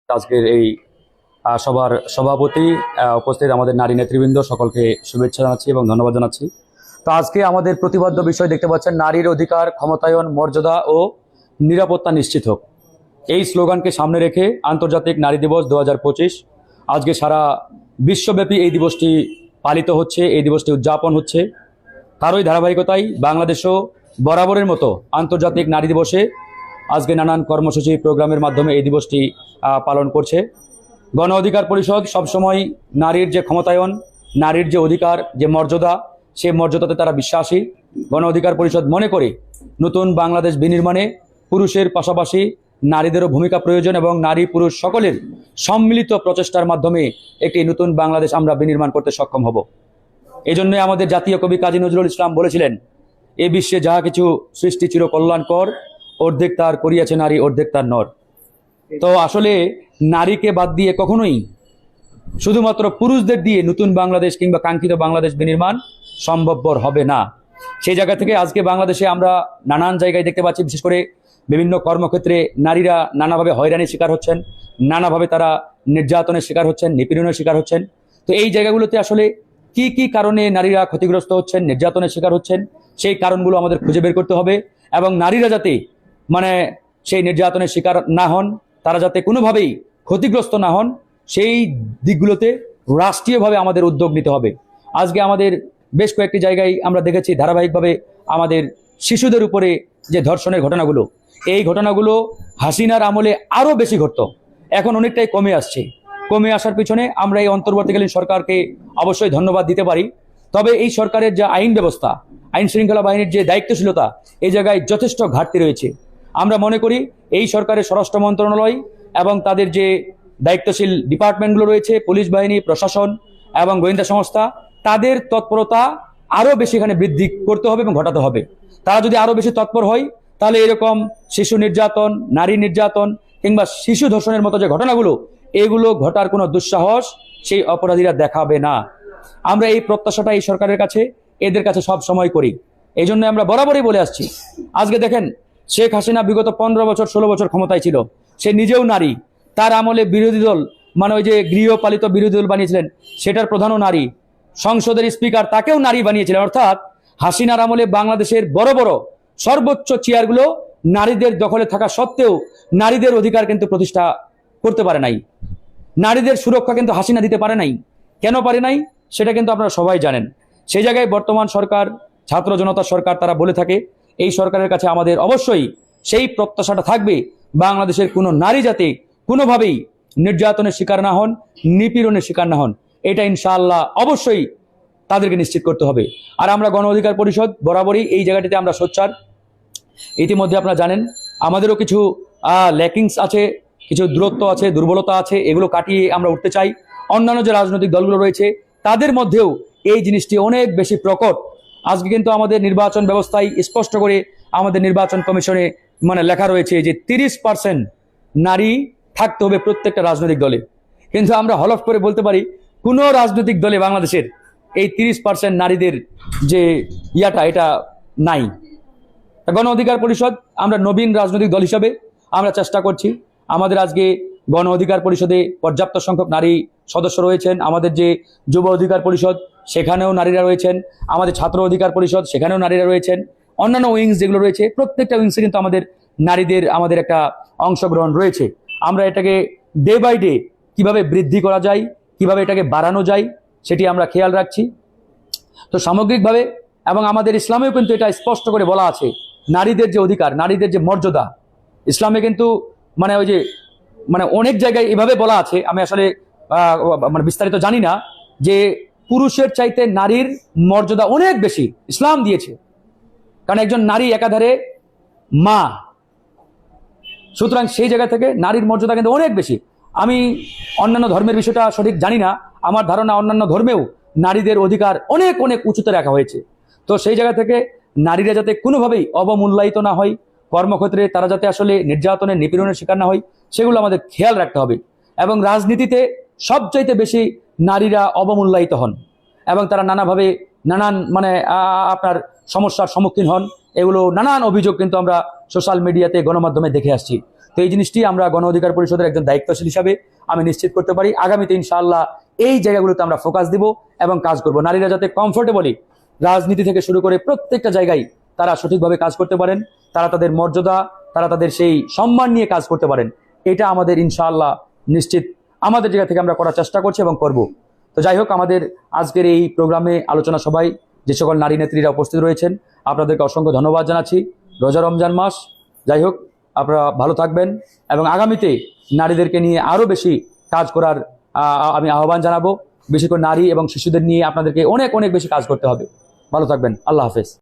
আজকের এই সভার সভাপতি, উপস্থিত আমাদের নারী নেতৃবৃন্দ, সকলকে শুভেচ্ছা জানাচ্ছি এবং ধন্যবাদ জানাচ্ছি। তো আজকে আমাদের প্রতিপাদ্য বিষয় দেখতে পাচ্ছেন, নারীর অধিকার, ক্ষমতায়ন, মর্যাদা ও নিরাপত্তা নিশ্চিত হোক। এই স্লোগানকে সামনে রেখে আন্তর্জাতিক নারী দিবস 2025 আজকে সারা বিশ্বব্যাপী এই দিবসটি পালিত হচ্ছে, এই দিবসটি উদযাপন হচ্ছে। তারই ধারাবাহিকতায় বাংলাদেশও বরাবরের মতো আন্তর্জাতিক নারী দিবসে আজকে নানান কর্মসূচি প্রোগ্রামের মাধ্যমে এই দিবসটি পালন করছে। গণ অধিকার পরিষদ সবসময় নারীর যে ক্ষমতায়ন, নারীর যে অধিকার, যে মর্যাদা, সেই মর্যাদাতে তারা বিশ্বাসী। গণ অধিকার পরিষদ মনে করে নতুন বাংলাদেশ বিনির্মাণে পুরুষের পাশাপাশি নারীদেরও ভূমিকা প্রয়োজন এবং নারী পুরুষ সকলের সম্মিলিত প্রচেষ্টার মাধ্যমে একটি নতুন বাংলাদেশ আমরা বিনির্মাণ করতে সক্ষম হব। এই জন্য আমাদের জাতীয় কবি কাজী নজরুল ইসলাম বলেছিলেন, এ বিশ্বে যাহা কিছু সৃষ্টি চির কল্যাণকর, অর্ধেক তার করিয়াছে নারী, অর্ধেক তার নর। তো আসলে নারীকে বাদ দিয়ে কখনোই শুধুমাত্র পুরুষদের দিয়ে নতুন বাংলাদেশ কিংবা কাঙ্ক্ষিত বাংলাদেশ বিনির্মাণ সম্ভবপর হবে না। সেই জায়গা থেকে আজকে বাংলাদেশে আমরা নানান জায়গায় দেখতে পাচ্ছি, বিশেষ করে বিভিন্ন কর্মক্ষেত্রে নারীরা নানাভাবে হয়রানির শিকার হচ্ছেন, নানাভাবে তারা নির্যাতনের শিকার হচ্ছেন, নিপীড়নের শিকার হচ্ছেন। তো এই জায়গাগুলোতে আসলে কি কি কারণে নারীরা ক্ষতিগ্রস্ত হচ্ছেন, নির্যাতনের শিকার হচ্ছেন, সেই কারণগুলো আমাদের খুঁজে বের করতে হবে এবং নারীরা যাতে সেই নির্যাতনের শিকার না হন, তারা যাতে কোনোভাবেই ক্ষতিগ্রস্ত না হন, সেই দিকগুলোতে রাষ্ট্রীয়ভাবে আমাদের উদ্যোগ নিতে হবে। আজকে আমাদের বেশ কয়েকটি জায়গায় আমরা দেখেছি ধারাবাহিকভাবে আমাদের শিশুদের উপরে যে ধর্ষণের ঘটনাগুলো, এই ঘটনাগুলো হাসিনার আমলে আরও বেশি ঘটত, এখন অনেকটাই কমে আসছে। কমে আসার পিছনে আমরা এই অন্তর্বর্তীকালীন সরকারকে অবশ্যই ধন্যবাদ দিতে পারি। তবে এই সরকারের যে আইন ব্যবস্থা, আইন শৃঙ্খলা বাহিনীর যে দায়িত্বশীলতা, এই জায়গায় যথেষ্ট ঘাটতি রয়েছে। আমরা মনে করি এই সরকারের স্বরাষ্ট্র মন্ত্রণালয় এবং তাদের যে দায়িত্বশীল ডিপার্টমেন্টগুলো রয়েছে, পুলিশ বাহিনী, প্রশাসন এবং গোয়েন্দা সংস্থা, তাদের তৎপরতা আরও বেশি এখানে বৃদ্ধি করতে হবে এবং ঘটাতে হবে। তারা যদি আরও বেশি তৎপর হয়, তাহলে এরকম শিশু নির্যাতন, নারী নির্যাতন কিংবা শিশু ধর্ষণের মতো যে ঘটনাগুলো, এগুলো ঘটার কোনো দুঃসাহস সেই অপরাধীরা দেখাবে না। আমরা এই প্রত্যাশাটা এই সরকারের কাছে, এদের কাছে সব সময় করি। এই জন্য আমরা বরাবরই বলে আসছি। আজকে দেখেন, শেখ হাসিনা বিগত 15 বছর 16 বছর ক্ষমতায় ছিল, সে নিজেও নারী। তার আমলে বিরোধী দল, ওই যে গৃহপালিত বিরোধী দল বানিয়েছিলেন, সেটার প্রধানও নারী। সংসদের স্পিকার, তাকেও নারী বানিয়েছিলেন। অর্থাৎ হাসিনার আমলে বাংলাদেশের বড় বড় সর্বোচ্চ চেয়ারগুলো নারীদের দখলে থাকা সত্ত্বেও নারীদের অধিকার কিন্তু প্রতিষ্ঠা করতে পারে নাই, নারীদের সুরক্ষা কিন্তু হাসিনা দিতে পারে নাই। কেন পারে নাই সেটা কিন্তু আপনারা সবাই জানেন। সেই জায়গায় বর্তমান সরকার, ছাত্র জনতা সরকার, তারা বলে থাকে এই সরকারের কাছে আমাদের অবশ্যই সেই প্রত্যাশাটা থাকবে, বাংলাদেশের কোনো নারী যাতে কোনোভাবেই নির্যাতনের শিকার না হন, নিপীড়নের শিকার না হন, এটা ইনশাআল্লাহ অবশ্যই তাদেরকে নিশ্চিত করতে হবে। আর আমরা গণ অধিকার পরিষদ বরাবরই এই জায়গাটিতে আমরা সোচ্চার। ইতিমধ্যে আপনারা জানেন আমাদেরও কিছু ল্যাকিংস আছে, কিছু দূরত্ব আছে, দুর্বলতা আছে, এগুলো কাটিয়ে আমরা উঠতে চাই। অন্যান্য যে রাজনৈতিক দলগুলো রয়েছে তাদের মধ্যেও এই জিনিসটি অনেক বেশি প্রকট। আজকে কিন্তু আমাদের নির্বাচন ব্যবস্থায় স্পষ্ট করে আমাদের নির্বাচন কমিশনে লেখা রয়েছে যে 30% নারী থাকতে হবে প্রত্যেকটা রাজনৈতিক দলে। কিন্তু আমরা হলফ করে বলতে পারি কোনো রাজনৈতিক দলে বাংলাদেশের এই 30% নারীদের যে এটা নাই। গণ অধিকার পরিষদ আমরা নবীন রাজনৈতিক দল হিসাবে আমরা চেষ্টা করছি। আমাদের আজকে গণ অধিকার পরিষদে পর্যাপ্ত সংখ্যক নারী সদস্য রয়েছেন। আমাদের যে যুব অধিকার পরিষদ, সেখানেও নারীরা রয়েছেন। আমাদের ছাত্র অধিকার পরিষদ, সেখানেও নারীরা রয়েছেন। অন্যান্য উইংস যেগুলো রয়েছে, প্রত্যেকটা উইংসে কিন্তু আমাদের আমাদের একটা অংশগ্রহণ রয়েছে। আমরা এটাকে ডে বাই ডে কিভাবে বৃদ্ধি করা যায়, কিভাবে এটাকে বাড়ানো যায়, সেটি আমরা খেয়াল রাখছি। তো সামগ্রিকভাবে এবং আমাদের ইসলামেও কিন্তু এটা স্পষ্ট করে বলা আছে, নারীদের যে অধিকার, নারীদের যে মর্যাদা, ইসলামে কিন্তু ওই যে অনেক জায়গায় এভাবে বলা আছে, আমি আসলে বিস্তারিত জানি না, যে পুরুষের চাইতে নারীর মর্যাদা অনেক বেশি ইসলাম দিয়েছে। কারণ একজন নারী একাধারে মা, সুতরাং সেই জায়গা থেকে নারীর মর্যাদা কিন্তু অনেক বেশি। আমি অন্যান্য ধর্মের বিষয়টা সঠিক জানি না, আমার ধারণা অন্যান্য ধর্মেও নারীদের অধিকার অনেক অনেক উঁচুতে রাখা হয়েছে। তো সেই জায়গা থেকে নারীরা যাতে কোনোভাবেই অবমূল্যায়িত না হয়, কর্মক্ষেত্রে তারা যাতে আসলে নির্যাতনের, নিপীড়নের শিকার না হয়, সেগুলো আমাদের খেয়াল রাখতে হবে। এবং রাজনীতিতে সবচাইতে বেশি নারীরা অবমূল্যায়িত হন এবং তারা নানাভাবে নানান আপনার সমস্যার সম্মুখীন হন। এগুলো নানান অভিযোগ কিন্তু আমরা সোশ্যাল মিডিয়াতে, গণমাধ্যমে দেখে আসছি। তো এই জিনিসটি আমরা গণ অধিকার পরিষদের একজন দায়িত্বশীল হিসাবে আমি নিশ্চিত করতে পারি আগামীতে ইনশাআল্লাহ এই জায়গাগুলোতে আমরা ফোকাস দিব এবং কাজ করব। নারীরা যাতে কমফোর্টেবলি রাজনীতি থেকে শুরু করে প্রত্যেকটা জায়গায় তারা সঠিকভাবে কাজ করতে পারেন, তারা তাদের মর্যাদা, তারা তাদের সেই সম্মান নিয়ে কাজ করতে পারেন, এটা আমাদের ইনশাআল্লাহ নিশ্চিত আমাদের জায়গা থেকে আমরা করার চেষ্টা করছি এবং করব। তো যাই হোক, আমাদের আজকের এই প্রোগ্রামে আলোচনা সভায় যে সকল নারী নেত্রীরা উপস্থিত রয়েছেন আপনাদেরকে অসংখ্য ধন্যবাদ জানাচ্ছি। রোজা রমজান মাস, যাই হোক আপনারা ভালো থাকবেন এবং আগামীতে নারীদেরকে নিয়ে আরো বেশি কাজ করার আমি আহ্বান জানাবো। বিশেষ করে নারী এবং শিশুদের নিয়ে আপনাদেরকে অনেক অনেক বেশি কাজ করতে হবে। ভালো থাকবেন, আল্লাহ হাফেজ।